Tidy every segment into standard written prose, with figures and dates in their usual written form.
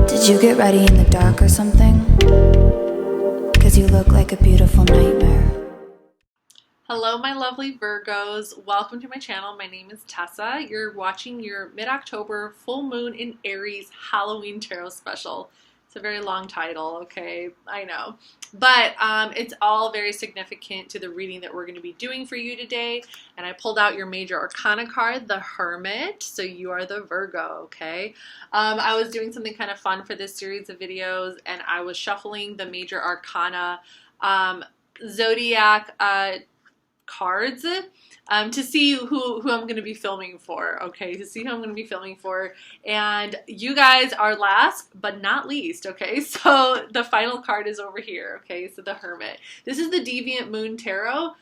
Did you get ready in the dark or something? 'Cause you look like a beautiful nightmare. Hello my lovely Virgos, welcome to my channel. My name is Tessa. You're watching your mid-October full moon in Aries Halloween tarot special. It's a very long title, okay, I know. But it's all very significant to the reading that we're going to be doing for you today. And I pulled out your major arcana card, the Hermit, so you are the Virgo, okay? I was doing something kind of fun for this series of videos, and I was shuffling the major arcana zodiac cards to see who I'm going to be filming for, okay, to see who I'm going to be filming for, and you guys are last but not least, okay, so the final card is over here, okay, so the Hermit. This is the Deviant Moon Tarot.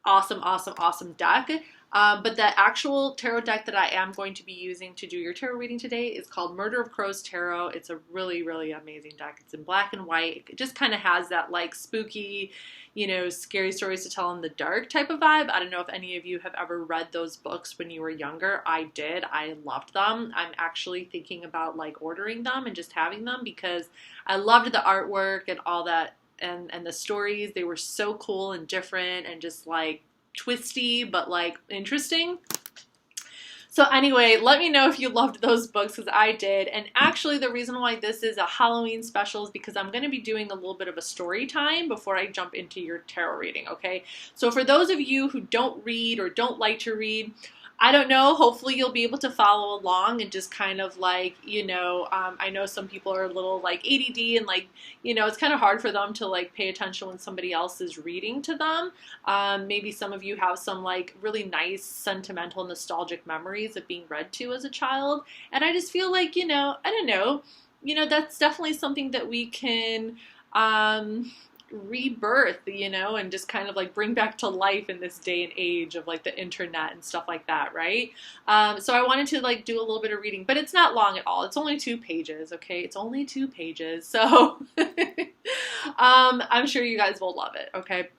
Awesome deck. But the actual tarot deck that I am going to be using to do your tarot reading today is called Murder of Crows Tarot. It's a really amazing deck. It's in black and white. It just kind of has that like spooky, you know, scary stories to tell in the dark type of vibe. I don't know if any of you have ever read those books when you were younger. I did. I loved them. I'm actually thinking about like ordering them and just having them because I loved the artwork and all that, and the stories. They were so cool and different and just like twisty but like interesting. So anyway, let me know if you loved those books, because I did. And actually the reason why this is a Halloween special is because I'm going to be doing a little bit of a story time before I jump into your tarot reading, okay? So for those of you who don't read or don't like to read, I don't know, hopefully you'll be able to follow along and just kind of like, you know, I know some people are a little like ADD and like, you know, it's kind of hard for them to like pay attention when somebody else is reading to them. Maybe some of you have some like really nice sentimental nostalgic memories of being read to as a child. And I just feel like, you know, I don't know, you know, that's definitely something that we can rebirth, you know, and just kind of like bring back to life in this day and age of like the internet and stuff like that, right? So I wanted to like do a little bit of reading, but it's not long at all. It's only 2 pages, okay? It's only 2 pages, so I'm sure you guys will love it, okay?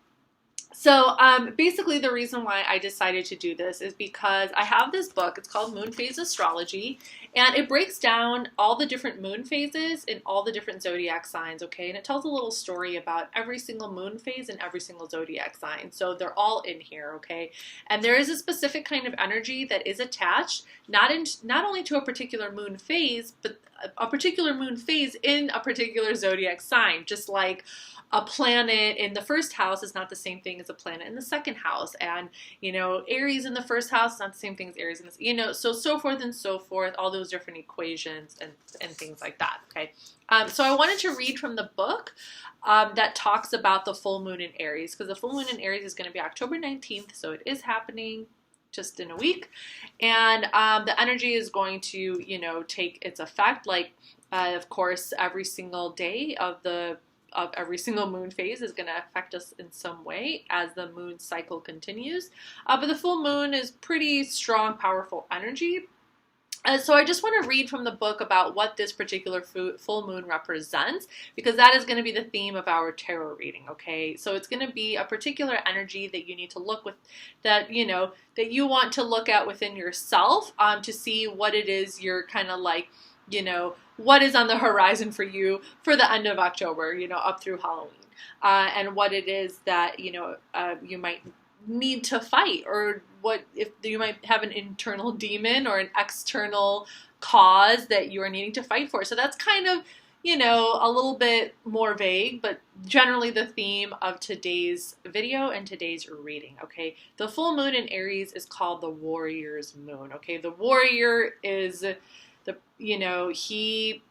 So basically the reason why I decided to do this is because I have this book. It's called Moon Phase Astrology, and it breaks down all the different moon phases in all the different zodiac signs, okay? And it tells a little story about every single moon phase and every single zodiac sign. So they're all in here, okay? And there is a specific kind of energy that is attached, not only to a particular moon phase, but a particular moon phase in a particular zodiac sign, just like a planet in the first house is not the same thing as a planet in the second house. And, you know, Aries in the first house is not the same thing as Aries in this, you know, so forth and so forth, all those different equations and things like that, okay? So I wanted to read from the book that talks about the full moon in Aries, because the full moon in Aries is going to be October 19th, so it is happening just in a week. And the energy is going to, you know, take its effect. Like, of course, every single day of every single moon phase is going to affect us in some way as the moon cycle continues. But the full moon is pretty strong, powerful energy. So I just want to read from the book about what this particular full moon represents, because that is going to be the theme of our tarot reading, okay? So it's going to be a particular energy that you need to look with, that, you know, that you want to look at within yourself to see what it is you're kind of like, you know, what is on the horizon for you for the end of October, you know, up through Halloween, and what it is that, you know, you might need to fight, or what if you might have an internal demon or an external cause that you are needing to fight for. So that's kind of, you know, a little bit more vague, but generally the theme of today's video and today's reading, okay? The full moon in Aries is called the warrior's moon, okay? The warrior is you know, he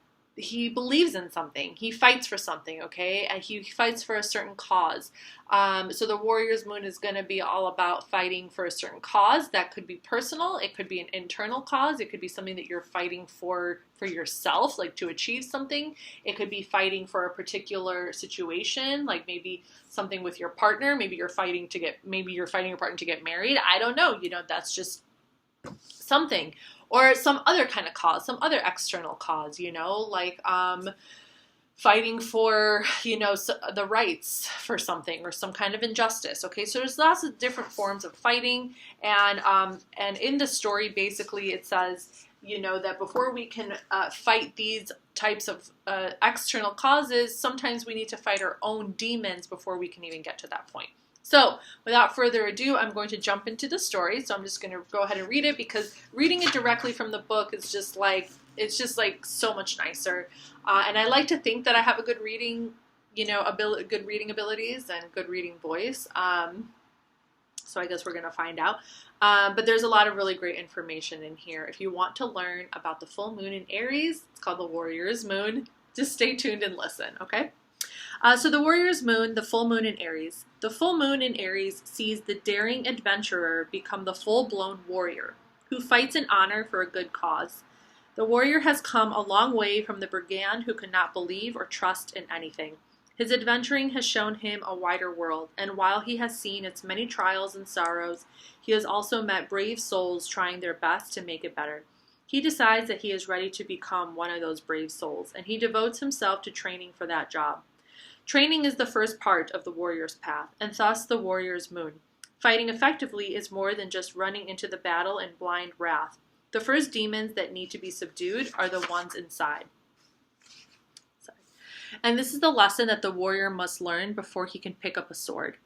believes in something. He fights for something, okay? And he fights for a certain cause. So the warrior's moon is going to be all about fighting for a certain cause. That could be personal. It could be an internal cause. It could be something that you're fighting for yourself, like to achieve something. It could be fighting for a particular situation, like maybe something with your partner. Maybe you're fighting your partner to get married. I don't know. You know, that's just something. Or some other kind of cause, some other external cause, you know, like fighting for, you know, the rights for something or some kind of injustice. Okay, so there's lots of different forms of fighting, and in the story, basically, it says you know, that before we can fight these types of external causes, sometimes we need to fight our own demons before we can even get to that point. So without further ado, I'm going to jump into the story. So I'm just going to go ahead and read it, because reading it directly from the book is just like, it's just like so much nicer. And I like to think that I have a good reading, you know, good reading abilities and good reading voice. So I guess we're going to find out. But there's a lot of really great information in here. If you want to learn about the full moon in Aries, it's called the Warrior's Moon. Just stay tuned and listen, okay? So the Warrior's Moon, the full moon in Aries. The full moon in Aries sees the daring adventurer become the full-blown warrior who fights in honor for a good cause. The warrior has come a long way from the brigand who could not believe or trust in anything. His adventuring has shown him a wider world, and while he has seen its many trials and sorrows, he has also met brave souls trying their best to make it better. He decides that he is ready to become one of those brave souls, and he devotes himself to training for that job. Training is the first part of the warrior's path, and thus the warrior's moon. Fighting effectively is more than just running into the battle in blind wrath. The first demons that need to be subdued are the ones inside. And this is the lesson that the warrior must learn before he can pick up a sword.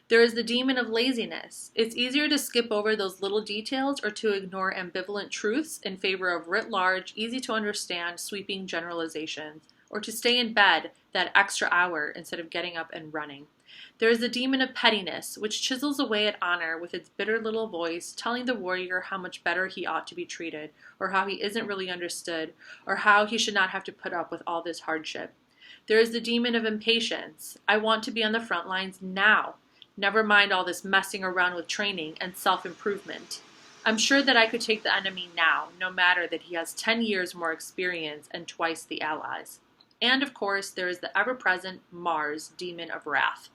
There is the demon of laziness. It's easier to skip over those little details or to ignore ambivalent truths in favor of writ large, easy to understand, sweeping generalizations, or to stay in bed that extra hour instead of getting up and running. There is the demon of pettiness, which chisels away at honor with its bitter little voice, telling the warrior how much better he ought to be treated, or how he isn't really understood, or how he should not have to put up with all this hardship. There is the demon of impatience. I want to be on the front lines now. Never mind all this messing around with training and self-improvement. I'm sure that I could take the enemy now, no matter that he has 10 years more experience and twice the allies. And of course, there is the ever-present Mars, demon of wrath.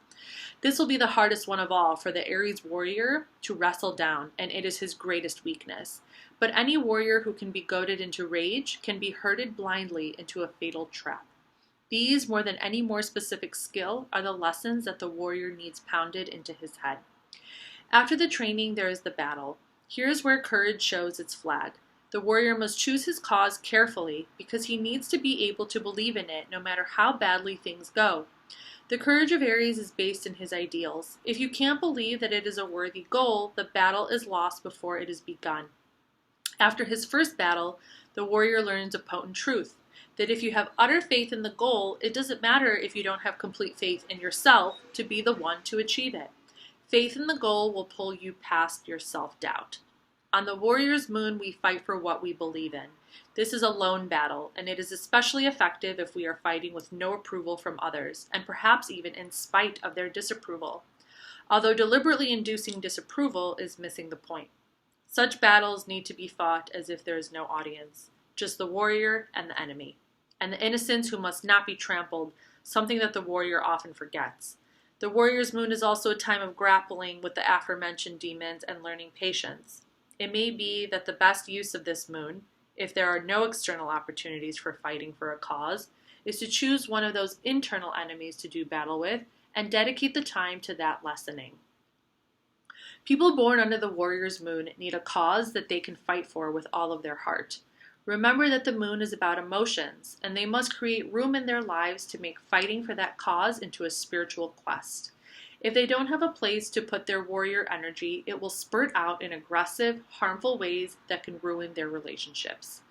This will be the hardest one of all for the Aries warrior to wrestle down, and it is his greatest weakness. But any warrior who can be goaded into rage can be herded blindly into a fatal trap. These, more than any more specific skill, are the lessons that the warrior needs pounded into his head. After the training, there is the battle. Here's where courage shows its flag. The warrior must choose his cause carefully because he needs to be able to believe in it no matter how badly things go. The courage of Aries is based in his ideals. If you can't believe that it is a worthy goal, the battle is lost before it is begun. After his first battle, the warrior learns a potent truth, that if you have utter faith in the goal, it doesn't matter if you don't have complete faith in yourself to be the one to achieve it. Faith in the goal will pull you past your self-doubt. On the warrior's moon, we fight for what we believe in. This is a lone battle, and it is especially effective if we are fighting with no approval from others, and perhaps even in spite of their disapproval. Although deliberately inducing disapproval is missing the point. Such battles need to be fought as if there is no audience, just the warrior and the enemy, and the innocents who must not be trampled, something that the warrior often forgets. The warrior's moon is also a time of grappling with the aforementioned demons and learning patience. It may be that the best use of this moon, if there are no external opportunities for fighting for a cause, is to choose one of those internal enemies to do battle with and dedicate the time to that lessening. People born under the warrior's moon need a cause that they can fight for with all of their heart. Remember that the moon is about emotions, and they must create room in their lives to make fighting for that cause into a spiritual quest. If they don't have a place to put their warrior energy, it will spurt out in aggressive, harmful ways that can ruin their relationships.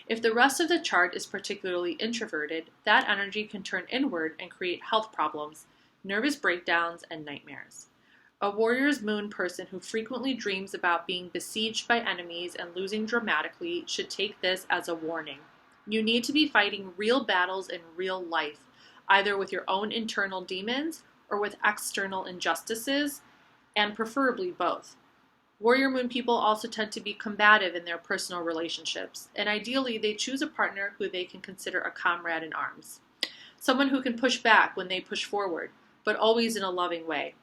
If the rest of the chart is particularly introverted, that energy can turn inward and create health problems, nervous breakdowns, and nightmares. A warrior's moon person who frequently dreams about being besieged by enemies and losing dramatically should take this as a warning. You need to be fighting real battles in real life, either with your own internal demons or with external injustices, and preferably both. Warrior moon people also tend to be combative in their personal relationships, and ideally they choose a partner who they can consider a comrade in arms. Someone who can push back when they push forward, but always in a loving way.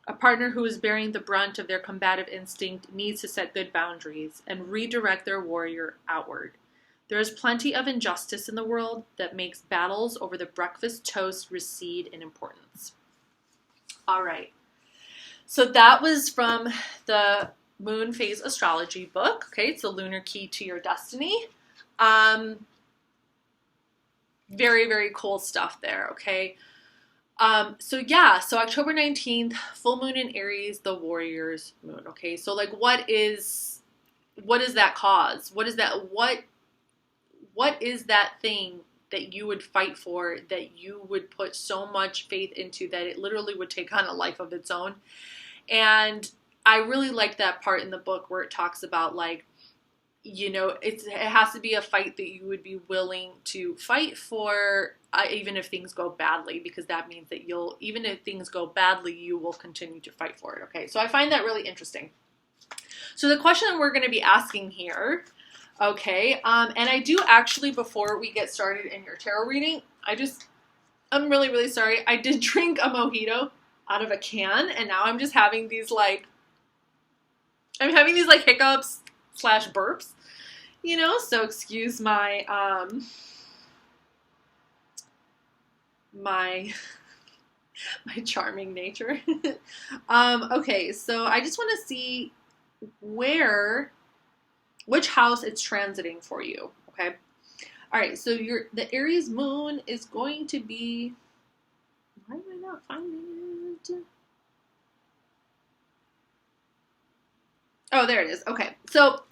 A partner who is bearing the brunt of their combative instinct needs to set good boundaries and redirect their warrior outward. There is plenty of injustice in the world that makes battles over the breakfast toast recede in importance. All right. So that was from the Moon Phase Astrology book. Okay, it's the Lunar Key to Your Destiny. Very, very cool stuff there, okay? So yeah, so October 19th, full moon in Aries, the warrior's moon, okay? So like what is that cause? What is that thing that you would fight for, that you would put so much faith into that it literally would take on a life of its own? And I really like that part in the book where it talks about like, you know, it has to be a fight that you would be willing to fight for, even if things go badly, because that means that even if things go badly, you will continue to fight for it. Okay, so I find that really interesting. So the question that we're going to be asking here, okay, and I do actually, before we get started in your tarot reading, I'm really, really sorry. I did drink a mojito out of a can, and now I'm just having these like hiccups / burps, you know, so excuse my my charming nature. Okay, so I just want to see which house it's transiting for you, okay? All right, so the Aries moon is going to be, why am I not finding it? Oh, there it is. Okay, so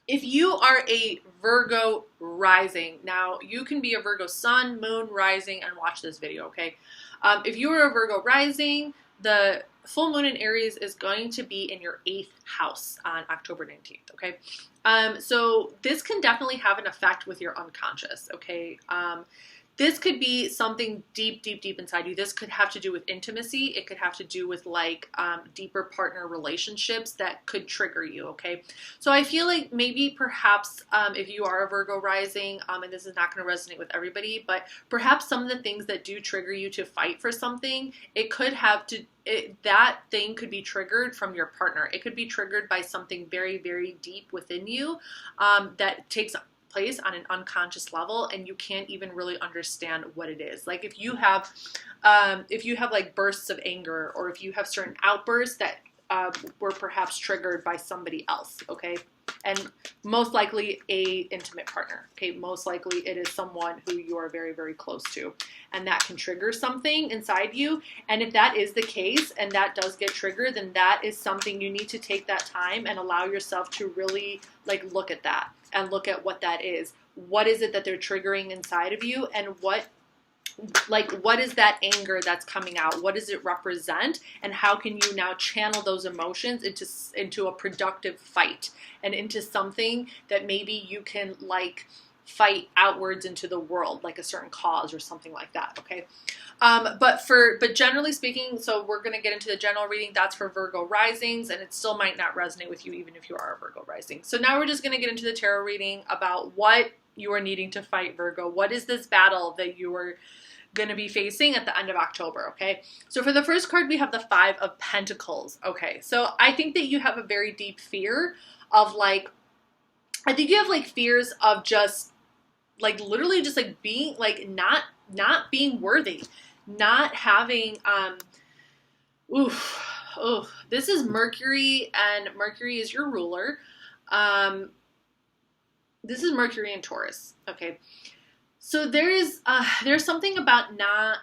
if you are a Virgo rising, now you can be a Virgo sun, moon, rising, and watch this video, okay? If you are a Virgo rising, the full moon in Aries is going to be in your 8th house on October 19th, okay? So this can definitely have an effect with your unconscious, okay? This could be something deep, deep, deep inside you. This could have to do with intimacy. It could have to do with like deeper partner relationships that could trigger you, okay? So I feel like maybe perhaps if you are a Virgo rising, and this is not going to resonate with everybody, but perhaps some of the things that do trigger you to fight for something, that thing could be triggered from your partner. It could be triggered by something very, very deep within you that takes place on an unconscious level, and you can't even really understand what it is. Like if you have like bursts of anger, or if you have certain outbursts that were perhaps triggered by somebody else, okay? And most likely a intimate partner, okay? Most likely it is someone who you are very, very close to, and that can trigger something inside you. And if that is the case and that does get triggered, then that is something you need to take that time and allow yourself to really like look at that and look at what that is. What is it that they're triggering inside of you, and what is that anger that's coming out? What does it represent? And how can you now channel those emotions into a productive fight, and into something that maybe you can like fight outwards into the world, like a certain cause or something like that, okay? But generally speaking, so we're going to get into the general reading. That's for Virgo risings, and it still might not resonate with you even if you are a Virgo rising. So now we're just going to get into the tarot reading about what you are needing to fight, Virgo. What is this battle that you are going to be facing at the end of October, okay? So for the first card, we have the 5 of Pentacles, okay? So I think that you have a very deep fear of like, I think you have like fears of just like literally just like being like not being worthy, not having this is Mercury, and Mercury is your ruler. This is Mercury in Taurus, okay? So there's something about not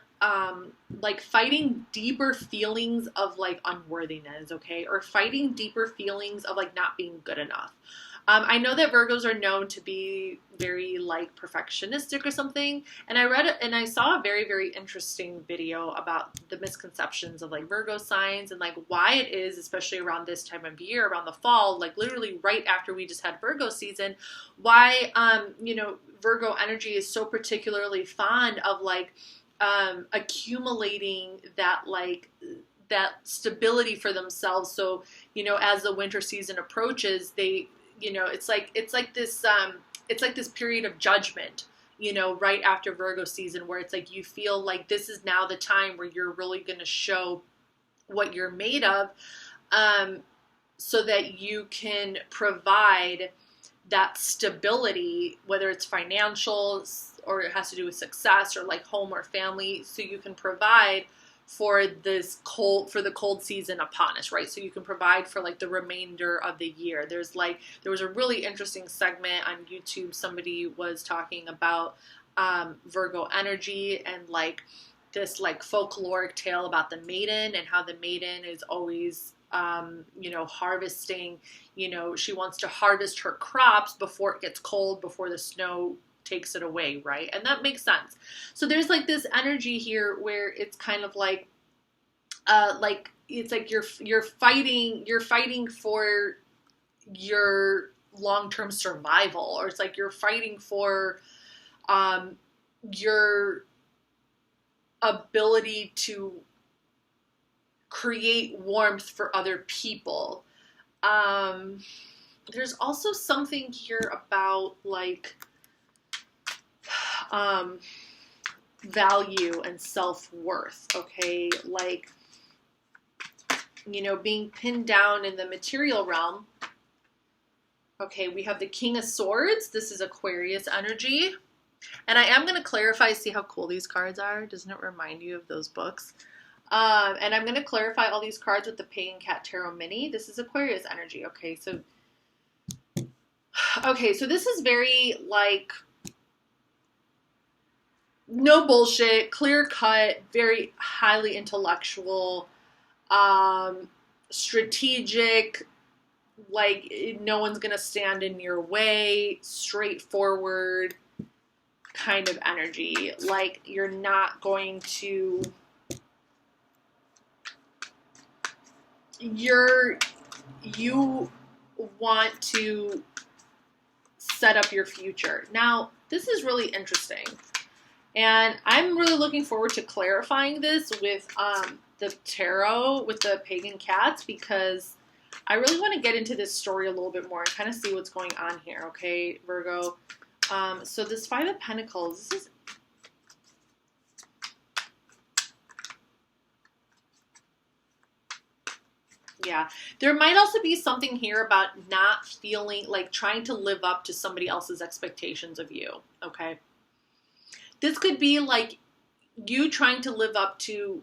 like fighting deeper feelings of like unworthiness, okay? Or fighting deeper feelings of like not being good enough. I know that Virgos are known to be very like perfectionistic or something, and I saw a very, very interesting video about the misconceptions of like Virgo signs, and like why it is, especially around this time of year, around the fall, like literally right after we just had Virgo season, why Virgo energy is so particularly fond of like accumulating that stability for themselves. So, as the winter season approaches, they, it's like this period of judgment, right after Virgo season, where it's like you feel like this is now the time where you're really going to show what you're made of, so that you can provide that stability, whether it's financial or it has to do with success or like home or family, so you can provide for this cold, for the cold season upon us, right? So you can provide for like the remainder of the year. There was a really interesting segment on YouTube. Somebody was talking about Virgo energy and like this like folkloric tale about the maiden and how the maiden is always you know, harvesting, you know, she wants to harvest her crops before it gets cold, before the snow takes it away, right? And that makes sense. So there's like this energy here where it's kind of like it's like you're fighting for your long-term survival, or it's like you're fighting for your ability to create warmth for other people. There's also something here about like value and self-worth, okay? Like, you know, being pinned down in the material realm. Okay, we have the King of Swords. This is Aquarius energy. And I am going to clarify, see how cool these cards are? Doesn't it remind you of those books? And I'm going to clarify all these cards with the Pagan Cat Tarot Mini. This is Aquarius energy. Okay, so this is very like no bullshit, clear cut, very highly intellectual, strategic, like no one's going to stand in your way, straightforward kind of energy. Like you're not going to, you want to set up your future. Now, this is really interesting. And I'm really looking forward to clarifying this with the tarot, with the pagan cats, because I really want to get into this story a little bit more and kind of see what's going on here, okay, Virgo? So this Five of Pentacles, this is... Yeah, there might also be something here about not feeling like trying to live up to somebody else's expectations of you, okay? This could be like you trying to live up to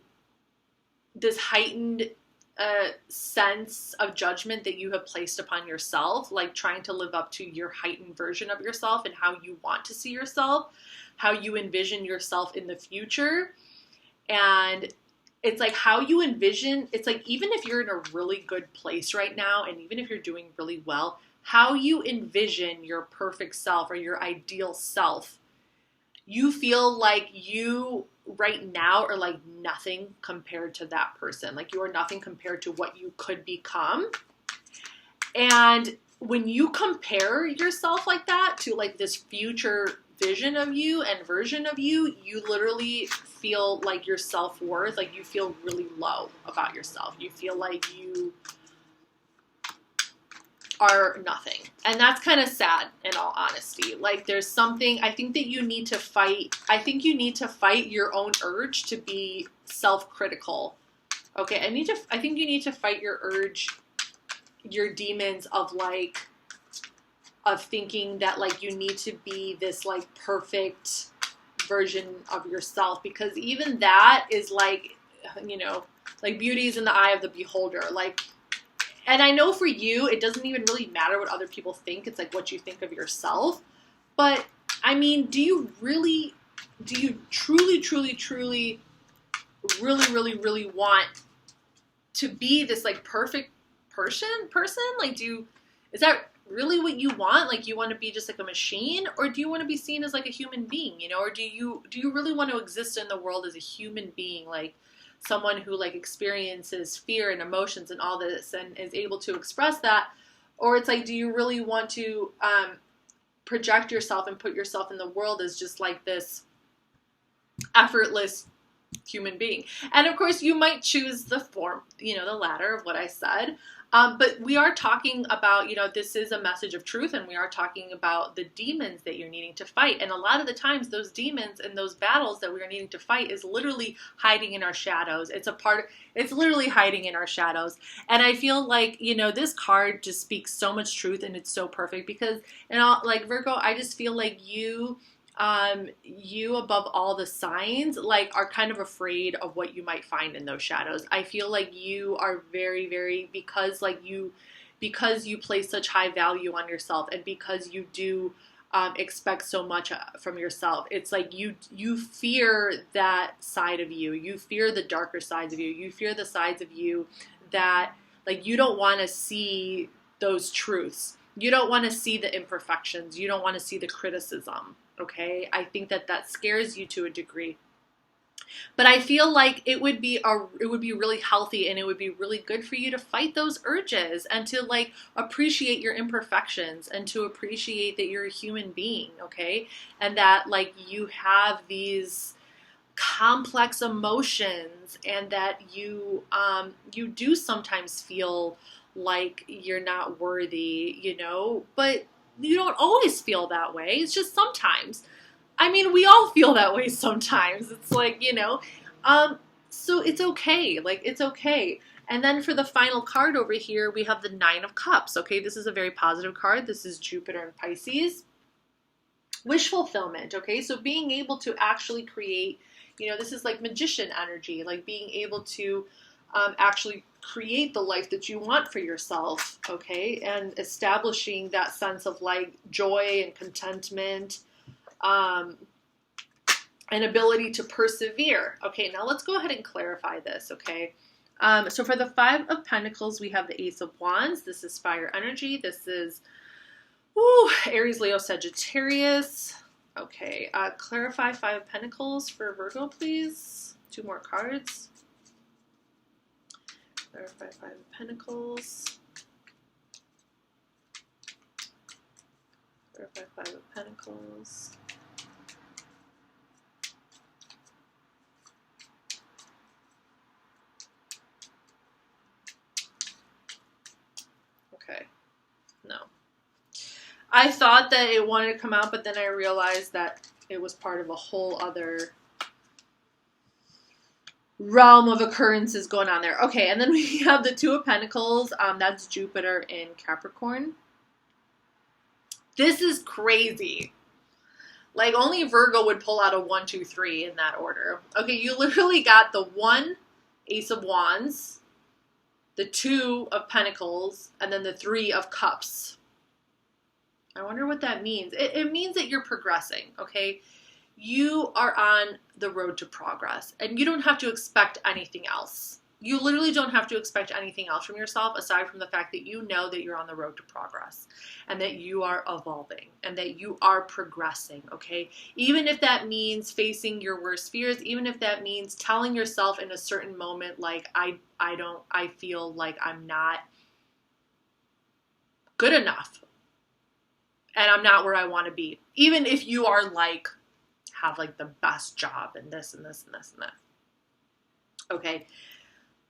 this heightened sense of judgment that you have placed upon yourself, like trying to live up to your heightened version of yourself and how you want to see yourself, how you envision yourself in the future. And it's like how you envision, it's like even if you're in a really good place right now, and even if you're doing really well, how you envision your perfect self or your ideal self, you feel like you right now are like nothing compared to that person. Like you are nothing compared to what you could become. And when you compare yourself like that to like this future vision of you and version of you, you literally feel like your self-worth, like you feel really low about yourself. You feel like you are nothing. And that's kind of sad, in all honesty. Like there's something, I think that you need to fight. I think you need to fight your own urge to be self-critical. Okay, I think you need to fight your urge, your demons of like, of thinking that like you need to be this like perfect version of yourself, because even that is like, you know, like beauty is in the eye of the beholder. Like, and I know for you, it doesn't even really matter what other people think. It's like what you think of yourself. But I mean, do you truly, really want to be this like perfect person? Like, is that really what you want? Like, you want to be just like a machine, or do you want to be seen as like a human being, you know? Or do you really want to exist in the world as a human being, like someone who like experiences fear and emotions and all this and is able to express that? Or it's like, do you really want to project yourself and put yourself in the world as just like this effortless human being? And of course you might choose the form, you know, the latter of what I said. But we are talking about, you know, this is a message of truth, and we are talking about the demons that you're needing to fight. And a lot of the times those demons and those battles that we are needing to fight is literally hiding in our shadows. It's literally hiding in our shadows. And I feel like, you know, this card just speaks so much truth, and it's so perfect because, like Virgo, I just feel like you you above all the signs like are kind of afraid of what you might find in those shadows. I feel like you are very, very, because you place such high value on yourself, and because you do expect so much from yourself, it's like you fear that side of you. You fear the darker sides of you. You fear the sides of you that like you don't want to see those truths. You don't want to see the imperfections. You don't want to see the criticism. Okay, I think that scares you to a degree. But I feel like it would be really healthy, and it would be really good for you to fight those urges and to like appreciate your imperfections and to appreciate that you're a human being, okay? And that like you have these complex emotions, and that you do sometimes feel like you're not worthy, you know, but you don't always feel that way. It's just sometimes. I mean, we all feel that way sometimes. It's like, you know, so it's okay. Like, it's okay. And then for the final card over here, we have the Nine of Cups. Okay, this is a very positive card. This is Jupiter and Pisces. Wish fulfillment. Okay, so being able to actually create, you know, this is like magician energy, like being able to actually create the life that you want for yourself. Okay, and establishing that sense of like joy and contentment. An ability to persevere. Okay, now let's go ahead and clarify this, okay? So for the Five of Pentacles, we have the Ace of Wands. This is fire energy. This is Aries, Leo, Sagittarius. Okay, clarify Five of Pentacles for Virgo, please. 2 more cards. Clarify Five of Pentacles. Clarify Five of Pentacles. Okay, no. I thought that it wanted to come out, but then I realized that it was part of a whole other realm of occurrences going on there. Okay, and then we have the Two of Pentacles. That's Jupiter in Capricorn. This is crazy. Like, only Virgo would pull out a 1, 2, 3 in that order. Okay, you literally got the 1 Ace of Wands, the 2 of Pentacles, and then the 3 of Cups. I wonder what that means. It means that you're progressing, okay? You are on the road to progress, and you don't have to expect anything else. You literally don't have to expect anything else from yourself aside from the fact that you know that you're on the road to progress and that you are evolving and that you are progressing, okay? Even if that means facing your worst fears, even if that means telling yourself in a certain moment, like, I feel like I'm not good enough and I'm not where I want to be. Even if you are like, have like the best job and this and this and this and that. Okay.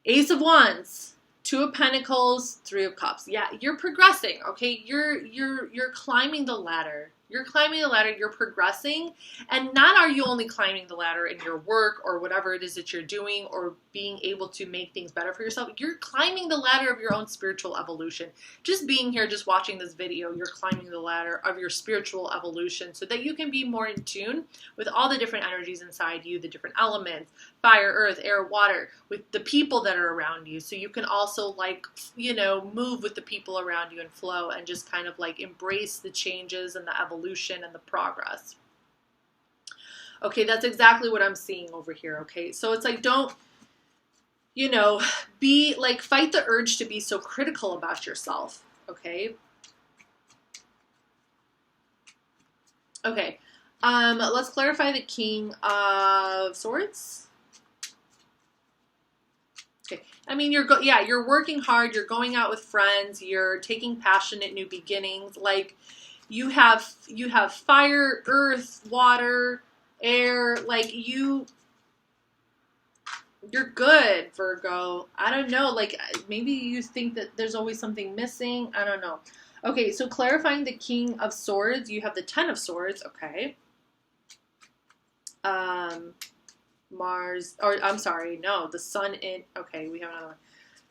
Ace of Wands, 2 of Pentacles, 3 of Cups. Yeah, you're progressing, okay? You're climbing the ladder. You're climbing the ladder, you're progressing, and not are you only climbing the ladder in your work or whatever it is that you're doing or being able to make things better for yourself. You're climbing the ladder of your own spiritual evolution. Just being here, just watching this video, you're climbing the ladder of your spiritual evolution so that you can be more in tune with all the different energies inside you, the different elements, fire, earth, air, water, with the people that are around you. So you can also, like, you know, move with the people around you and flow and just kind of like embrace the changes and the evolution and the progress. Okay, that's exactly what I'm seeing over here, okay? So it's like, don't, you know, be like, fight the urge to be so critical about yourself, okay? Okay, let's clarify the King of Swords. Okay, I mean, you're working hard, you're going out with friends, you're taking passionate new beginnings, like, you have fire, earth, water, air, like you're good, Virgo. I don't know, like maybe you think that there's always something missing. I don't know. Okay, so clarifying the King of Swords, you have the 10 of Swords, okay. Mars, or I'm sorry, no, the Sun in, okay, we have another one.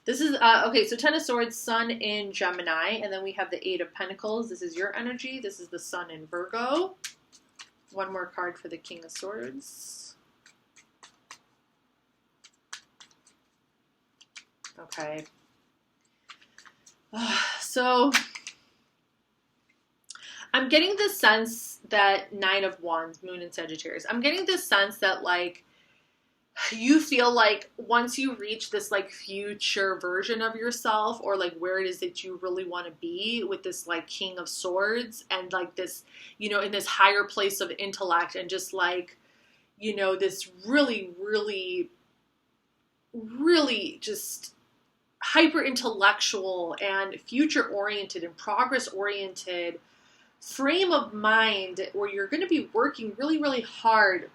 This is, okay, so 10 of Swords, Sun in Gemini, and then we have the 8 of Pentacles. This is your energy. This is the Sun in Virgo. One more card for the King of Swords. Okay. So I'm getting this sense that Nine of Wands, Moon in Sagittarius, I'm getting this sense that like you feel like once you reach this like future version of yourself, or like where it is that you really want to be with this like King of Swords, and like this, you know, in this higher place of intellect, and just like, you know, this really, really, really just hyper intellectual and future oriented and progress oriented frame of mind, where you're going to be working really, really hard.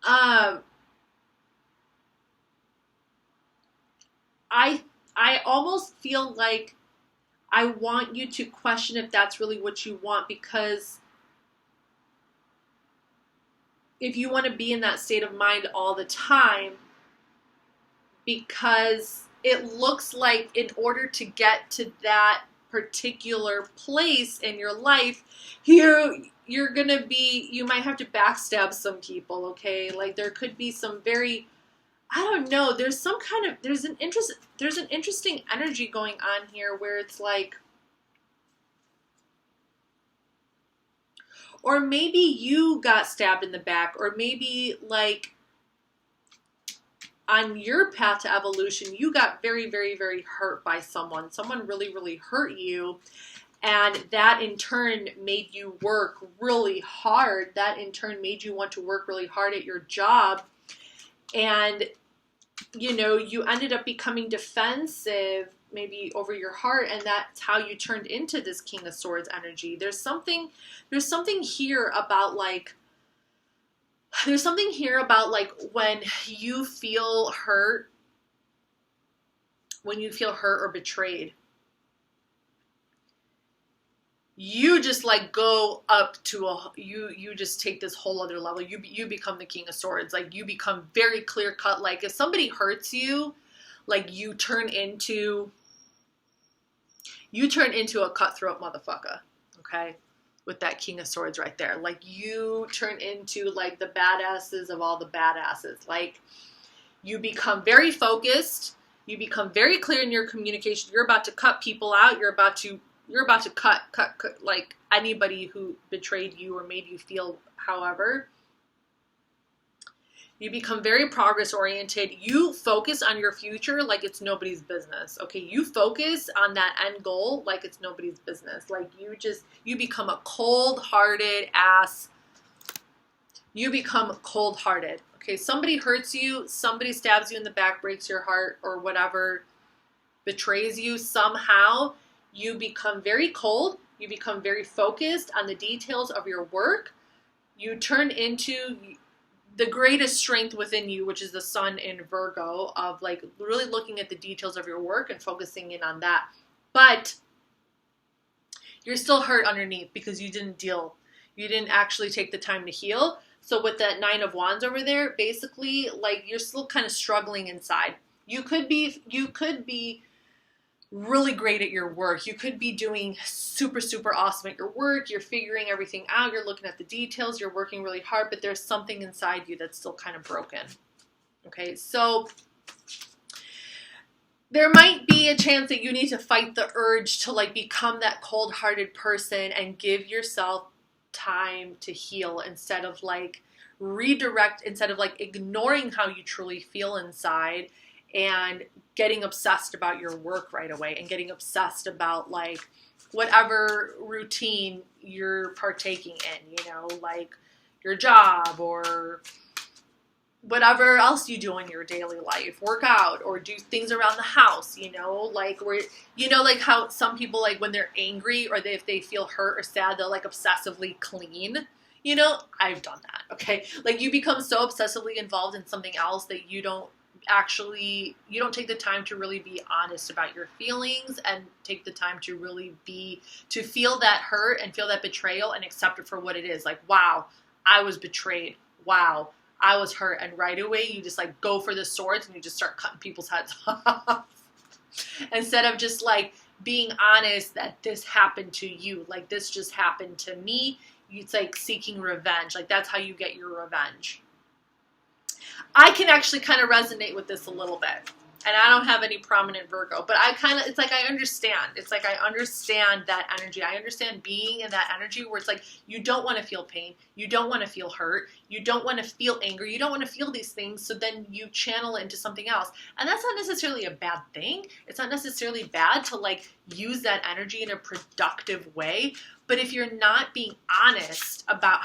I almost feel like I want you to question if that's really what you want, because if you want to be in that state of mind all the time, because it looks like in order to get to that particular place in your life, you're gonna be, you might have to backstab some people, okay? Like there could be some very, I don't know, there's some kind of, there's an interesting energy going on here where it's like, or maybe you got stabbed in the back, or maybe like on your path to evolution, you got very, very, very hurt by someone. Someone really, really hurt you. And that in turn made you work really hard. That in turn made you want to work really hard at your job. And, you know, you ended up becoming defensive maybe over your heart. And that's how you turned into this King of Swords energy. There's something here about like, when you feel hurt, or betrayed, you just like go up to you just take this whole other level. You become the King of Swords. Like you become very clear cut. Like if somebody hurts you, like you turn into a cutthroat motherfucker. Okay. With that King of Swords right there. Like you turn into like the badasses of all the badasses. Like you become very focused. You become very clear in your communication. You're about to cut people out. You're about to cut like anybody who betrayed you or made you feel however. You become very progress oriented. You focus on your future like it's nobody's business. Okay, you focus on that end goal like it's nobody's business. Like you become a cold-hearted ass. You become cold-hearted. Okay, somebody hurts you, somebody stabs you in the back, breaks your heart or whatever, betrays you somehow. You become very cold. You become very focused on the details of your work. You turn into the greatest strength within you, which is the sun in Virgo, of like really looking at the details of your work and focusing in on that. But you're still hurt underneath because you didn't actually take the time to heal. So with that Nine of Wands over there, basically like you're still kind of struggling inside. You could be really great at your work. You could be doing super, super awesome at your work. You're figuring everything out. You're looking at the details. You're working really hard, but there's something inside you that's still kind of broken. Okay, so there might be a chance that you need to fight the urge to like become that cold-hearted person and give yourself time to heal instead of like ignoring how you truly feel inside and getting obsessed about your work right away and getting obsessed about like whatever routine you're partaking in, you know, like your job or whatever else you do in your daily life, work out or do things around the house, you know, like where, you know, like how some people like when they're angry or if they feel hurt or sad, they'll like obsessively clean. You know, I've done that. Okay. Like you become so obsessively involved in something else that you don't take the time to really be honest about your feelings and take the time to really to feel that hurt and feel that betrayal and accept it for what it is. Like, wow, I was betrayed. Wow, I was hurt. And right away, you just like go for the swords and you just start cutting people's heads off. Instead of just like being honest that this happened to you. Like this just happened to me. it's like seeking revenge. Like that's how you get your revenge. I can actually kind of resonate with this a little bit. And I don't have any prominent Virgo, but it's like I understand. It's like I understand that energy. I understand being in that energy where it's like you don't want to feel pain. You don't want to feel hurt. You don't want to feel anger. You don't want to feel these things. So then you channel it into something else. And that's not necessarily a bad thing. It's not necessarily bad to like use that energy in a productive way. But if you're not being honest about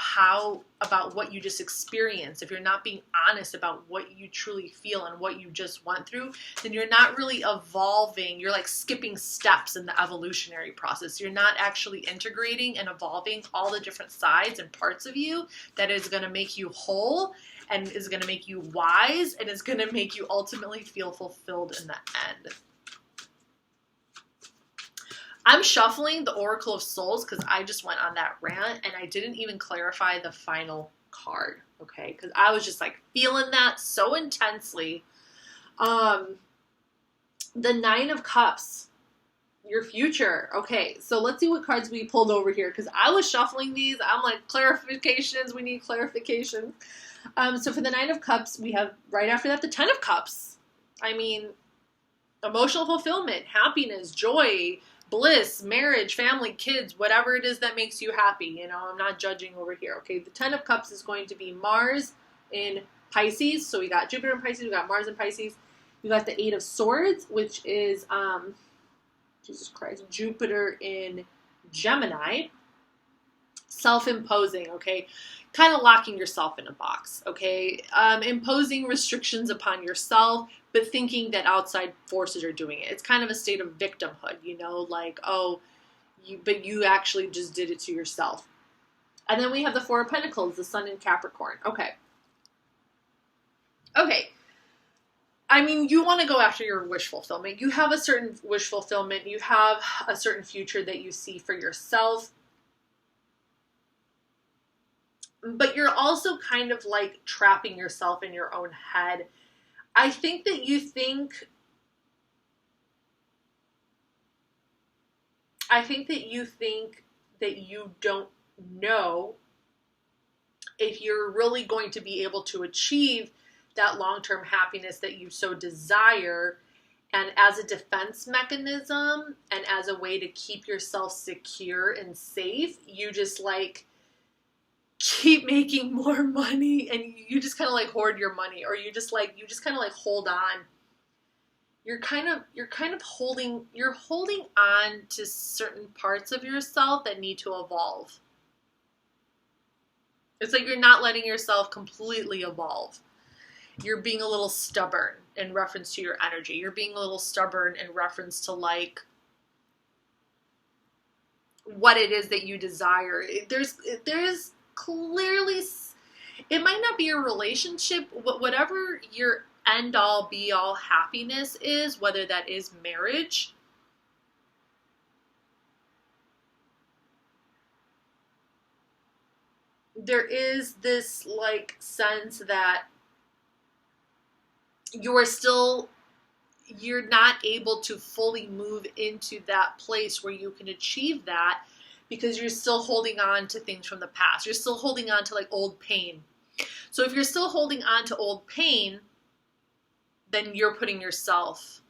what you just experienced, if you're not being honest about what you truly feel and what you just went through, then you're not really evolving. You're like skipping steps in the evolutionary process. You're not actually integrating and evolving all the different sides and parts of you that is going to make you whole and is going to make you wise and is going to make you ultimately feel fulfilled in the end. I'm shuffling the Oracle of Souls because I just went on that rant and I didn't even clarify the final card, okay? Because I was just like feeling that so intensely. The Nine of Cups, your future. Okay, so let's see what cards we pulled over here because I was shuffling these. I'm like, clarifications, we need clarification. So for the Nine of Cups, we have right after that the Ten of Cups. I mean, emotional fulfillment, happiness, joy, bliss, marriage, family, kids, whatever it is that makes you happy. You know, I'm not judging over here. Okay, the Ten of Cups is going to be Mars in Pisces. So we got Jupiter in Pisces, we got Mars in Pisces. We got the Eight of Swords, which is, Jesus Christ, Jupiter in Gemini. Self-imposing, okay? Kind of locking yourself in a box, okay? Imposing restrictions upon yourself, but thinking that outside forces are doing it. It's kind of a state of victimhood, you know, like, oh, but you actually just did it to yourself. And then we have the Four of Pentacles, the Sun in Capricorn. Okay. Okay. I mean, you want to go after your wish fulfillment. You have a certain wish fulfillment. You have a certain future that you see for yourself. But you're also kind of like trapping yourself in your own head. I think that you think that you don't know if you're really going to be able to achieve that long-term happiness that you so desire. And as a defense mechanism and as a way to keep yourself secure and safe, you just like keep making more money and you just kind of like hoard your money, or you just kind of like hold on. You're holding on to certain parts of yourself that need to evolve. It's like you're not letting yourself completely evolve. You're being a little stubborn in reference to your energy. You're being a little stubborn in reference to like what it is that you desire. There's clearly, it might not be a relationship, whatever your end all be all happiness is, whether that is marriage, there is this like sense that you're not able to fully move into that place where you can achieve that because you're still holding on to things from the past. You're still holding on to like old pain. So if you're still holding on to old pain, then you're putting yourself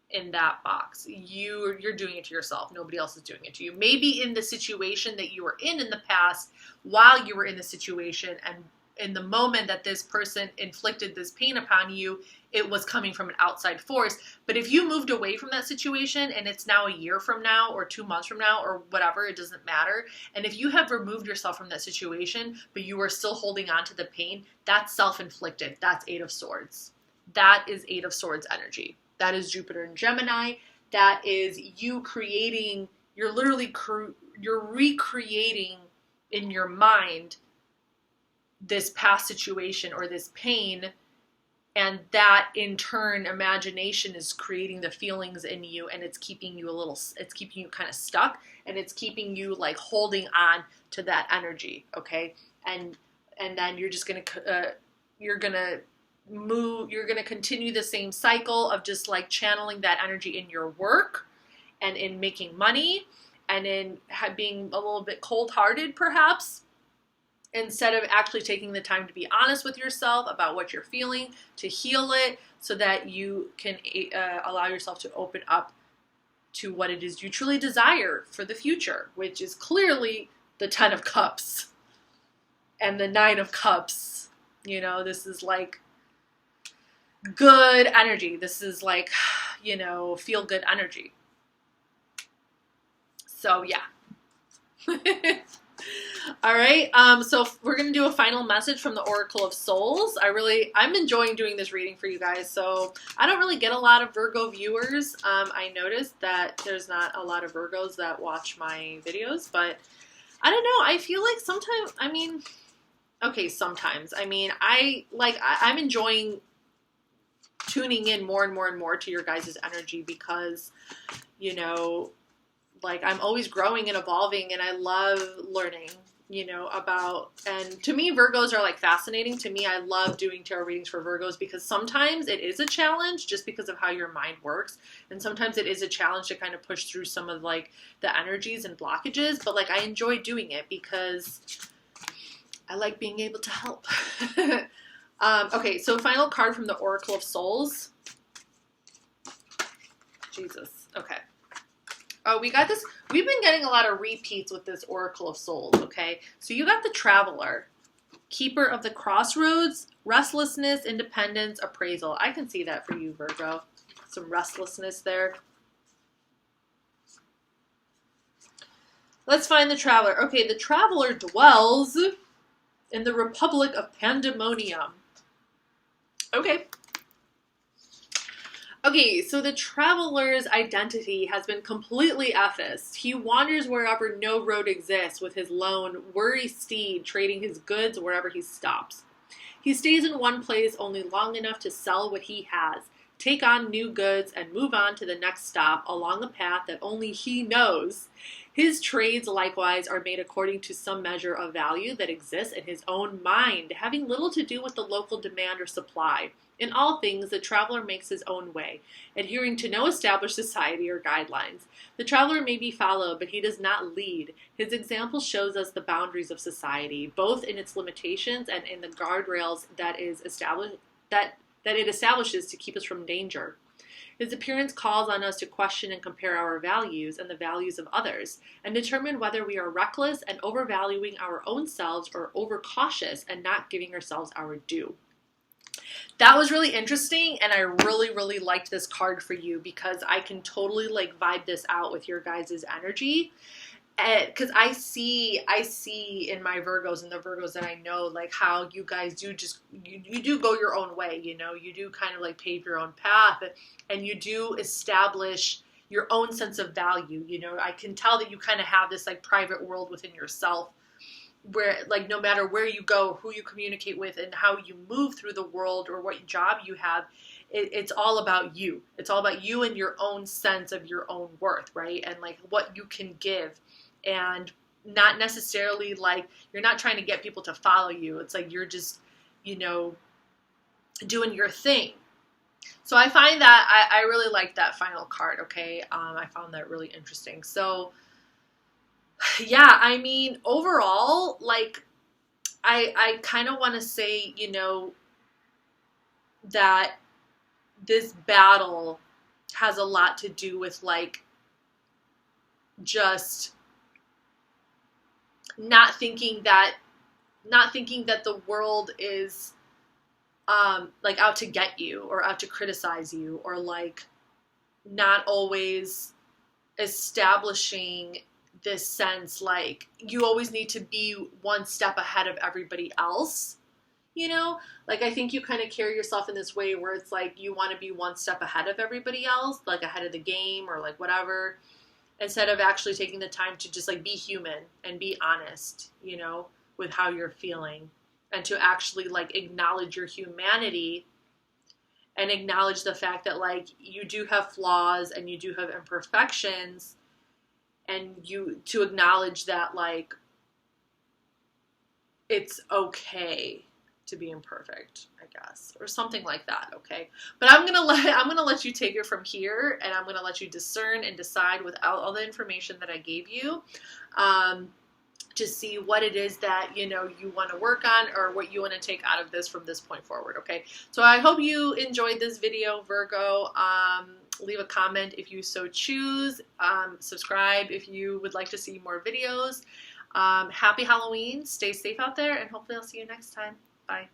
in that box. You're doing it to yourself. Nobody else is doing it to you. Maybe in the situation that you were in the past, while you were in the situation, and in the moment that this person inflicted this pain upon you, it was coming from an outside force. But if you moved away from that situation and it's now a year from now or 2 months from now or whatever, it doesn't matter. And if you have removed yourself from that situation, but you are still holding on to the pain, that's self-inflicted. That's Eight of Swords. That is Eight of Swords energy. That is Jupiter in Gemini. That is you creating, you're recreating in your mind this past situation or this pain, and that in turn imagination is creating the feelings in you, and it's keeping you kind of stuck, and it's keeping you like holding on to that energy. Okay. And then you're just going to continue the same cycle of just like channeling that energy in your work and in making money and in being a little bit cold-hearted, perhaps, instead of actually taking the time to be honest with yourself about what you're feeling, to heal it, so that you can allow yourself to open up to what it is you truly desire for the future, which is clearly the 10 of Cups and the 9 of Cups. You know, this is like good energy. This is like, you know, feel good energy. So yeah. All right. So we're going to do a final message from the Oracle of Souls. I'm enjoying doing this reading for you guys. So I don't really get a lot of Virgo viewers. I noticed that there's not a lot of Virgos that watch my videos, but I don't know. I feel like sometimes, sometimes. I'm enjoying tuning in more and more and more to your guys' energy because, you know, like I'm always growing and evolving, and I love learning, you know, about, and to me, Virgos are like fascinating. To me, I love doing tarot readings for Virgos because sometimes it is a challenge just because of how your mind works. And sometimes it is a challenge to kind of push through some of like the energies and blockages, but like I enjoy doing it because I like being able to help. Okay, so final card from the Oracle of Souls. Jesus. Okay. Oh, we got this. We've been getting a lot of repeats with this Oracle of Souls, okay? So you got the Traveler, Keeper of the Crossroads, Restlessness, Independence, Appraisal. I can see that for you, Virgo. Some restlessness there. Let's find the Traveler. Okay, the Traveler dwells in the Republic of Pandemonium. Okay. Okay, so the Traveler's identity has been completely effaced. He wanders wherever no road exists with his lone, worry steed, trading his goods wherever he stops. He stays in one place only long enough to sell what he has, take on new goods, and move on to the next stop along a path that only he knows. His trades, likewise, are made according to some measure of value that exists in his own mind, having little to do with the local demand or supply. In all things, the traveler makes his own way, adhering to no established society or guidelines. The traveler may be followed, but he does not lead. His example shows us the boundaries of society, both in its limitations and in the guardrails that it establishes to keep us from danger. His appearance calls on us to question and compare our values and the values of others, and determine whether we are reckless and overvaluing our own selves or overcautious and not giving ourselves our due. That was really interesting, and I really, really liked this card for you because I can totally like vibe this out with your guys' energy. Because I see in my Virgos and the Virgos that I know, like how you guys do just, you do go your own way, you know, you do kind of like pave your own path, and you do establish your own sense of value. You know, I can tell that you kind of have this like private world within yourself where like no matter where you go, who you communicate with, and how you move through the world or what job you have, it's all about you. It's all about you and your own sense of your own worth, right? And like what you can give, and not necessarily like you're not trying to get people to follow you. It's like you're just, you know, doing your thing. So I find that I really like that final card. Okay, I found that really interesting. So yeah, I mean, overall, like, I kind of want to say, you know, that this battle has a lot to do with, like, just not thinking that the world is, like, out to get you or out to criticize you, or, like, not always establishing this sense like you always need to be one step ahead of everybody else, you know? Like I think you kind of carry yourself in this way where it's like you want to be one step ahead of everybody else, like ahead of the game or like whatever, instead of actually taking the time to just like be human and be honest, you know, with how you're feeling, and to actually like acknowledge your humanity and acknowledge the fact that like you do have flaws and you do have imperfections. And you to acknowledge that, like, it's okay to be imperfect, I guess, or something like that, okay? But I'm gonna let you take it from here, and I'm gonna let you discern and decide without all the information that I gave you, to see what it is that, you know, you want to work on, or what you want to take out of this from this point forward, okay? So I hope you enjoyed this video, Virgo. Leave a comment if you so choose. Subscribe if you would like to see more videos. Happy Halloween. Stay safe out there, and hopefully I'll see you next time. Bye.